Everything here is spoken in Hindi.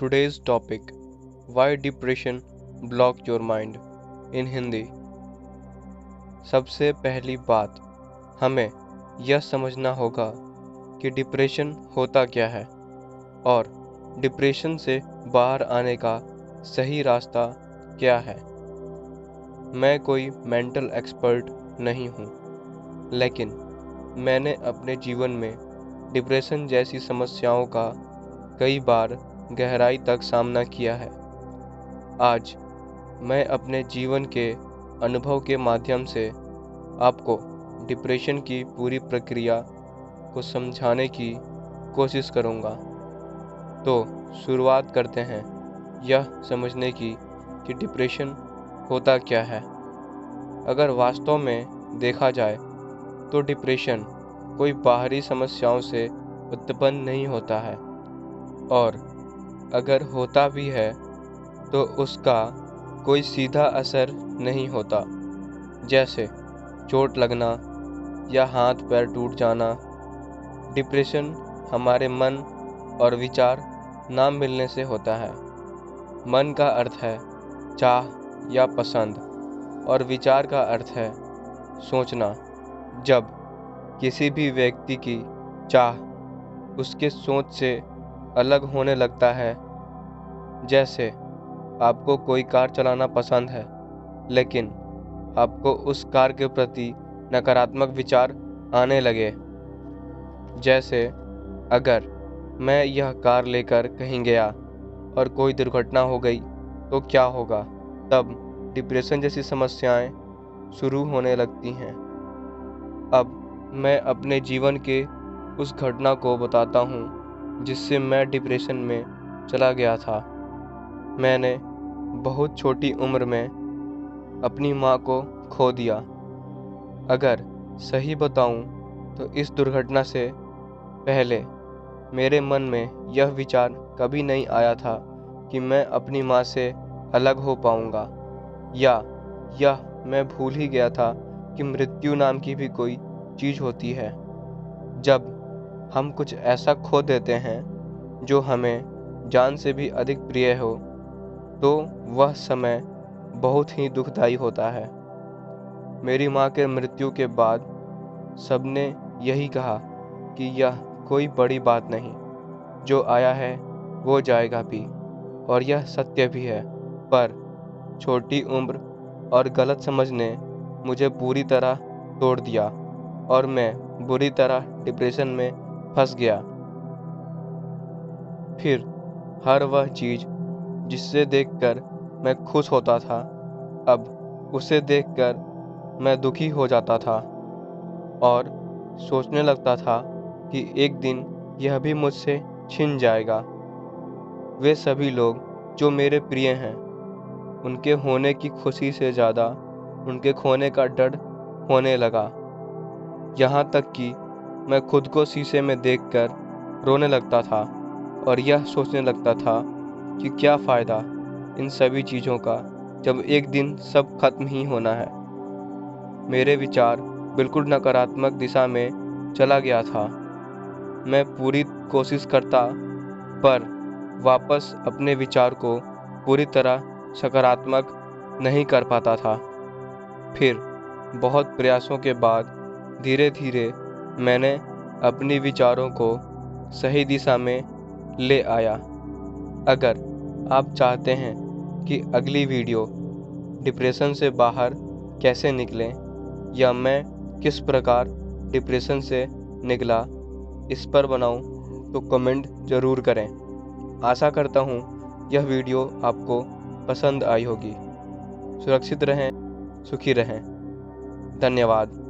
Today's topic: Why depression block your mind in Hindi. सबसे पहली बात, हमें यह समझना होगा कि डिप्रेशन होता क्या है और डिप्रेशन से बाहर आने का सही रास्ता क्या है। मैं कोई मेंटल एक्सपर्ट नहीं हूँ, लेकिन मैंने अपने जीवन में डिप्रेशन जैसी समस्याओं का कई बार गहराई तक सामना किया है। आज मैं अपने जीवन के अनुभव के माध्यम से आपको डिप्रेशन की पूरी प्रक्रिया को समझाने की कोशिश करूँगा। तो शुरुआत करते हैं यह समझने की कि डिप्रेशन होता क्या है। अगर वास्तव में देखा जाए तो डिप्रेशन कोई बाहरी समस्याओं से उत्पन्न नहीं होता है, और अगर होता भी है तो उसका कोई सीधा असर नहीं होता, जैसे चोट लगना या हाथ पैर टूट जाना। डिप्रेशन हमारे मन और विचार ना मिलने से होता है। मन का अर्थ है चाह या पसंद, और विचार का अर्थ है सोचना। जब किसी भी व्यक्ति की चाह उसके सोच से अलग होने लगता है, जैसे आपको कोई कार चलाना पसंद है लेकिन आपको उस कार के प्रति नकारात्मक विचार आने लगे, जैसे अगर मैं यह कार लेकर कहीं गया और कोई दुर्घटना हो गई तो क्या होगा, तब डिप्रेशन जैसी समस्याएं शुरू होने लगती हैं। अब मैं अपने जीवन के उस घटना को बताता हूँ जिससे मैं डिप्रेशन में चला गया था। मैंने बहुत छोटी उम्र में अपनी माँ को खो दिया। अगर सही बताऊँ तो इस दुर्घटना से पहले मेरे मन में यह विचार कभी नहीं आया था कि मैं अपनी माँ से अलग हो पाऊँगा, या यह मैं भूल ही गया था कि मृत्यु नाम की भी कोई चीज़ होती है। जब हम कुछ ऐसा खो देते हैं जो हमें जान से भी अधिक प्रिय हो, तो वह समय बहुत ही दुखदाई होता है। मेरी माँ के मृत्यु के बाद सबने यही कहा कि यह कोई बड़ी बात नहीं, जो आया है वो जाएगा भी, और यह सत्य भी है। पर छोटी उम्र और गलत समझ ने मुझे पूरी तरह तोड़ दिया और मैं बुरी तरह डिप्रेशन में फंस गया। फिर हर वह चीज़ जिससे देखकर मैं खुश होता था, अब उसे देखकर मैं दुखी हो जाता था और सोचने लगता था कि एक दिन यह भी मुझसे छिन जाएगा। वे सभी लोग जो मेरे प्रिय हैं, उनके होने की खुशी से ज़्यादा उनके खोने का डर होने लगा। यहाँ तक कि मैं खुद को शीशे में देखकर रोने लगता था और यह सोचने लगता था कि क्या फ़ायदा इन सभी चीज़ों का जब एक दिन सब खत्म ही होना है। मेरे विचार बिल्कुल नकारात्मक दिशा में चला गया था। मैं पूरी कोशिश करता, पर वापस अपने विचार को पूरी तरह सकारात्मक नहीं कर पाता था। फिर बहुत प्रयासों के बाद धीरे धीरे मैंने अपनी विचारों को सही दिशा में ले आया। अगर आप चाहते हैं कि अगली वीडियो डिप्रेशन से बाहर कैसे निकलें, या मैं किस प्रकार डिप्रेशन से निकला, इस पर बनाऊं, तो कमेंट ज़रूर करें। आशा करता हूं यह वीडियो आपको पसंद आई होगी। सुरक्षित रहें, सुखी रहें। धन्यवाद।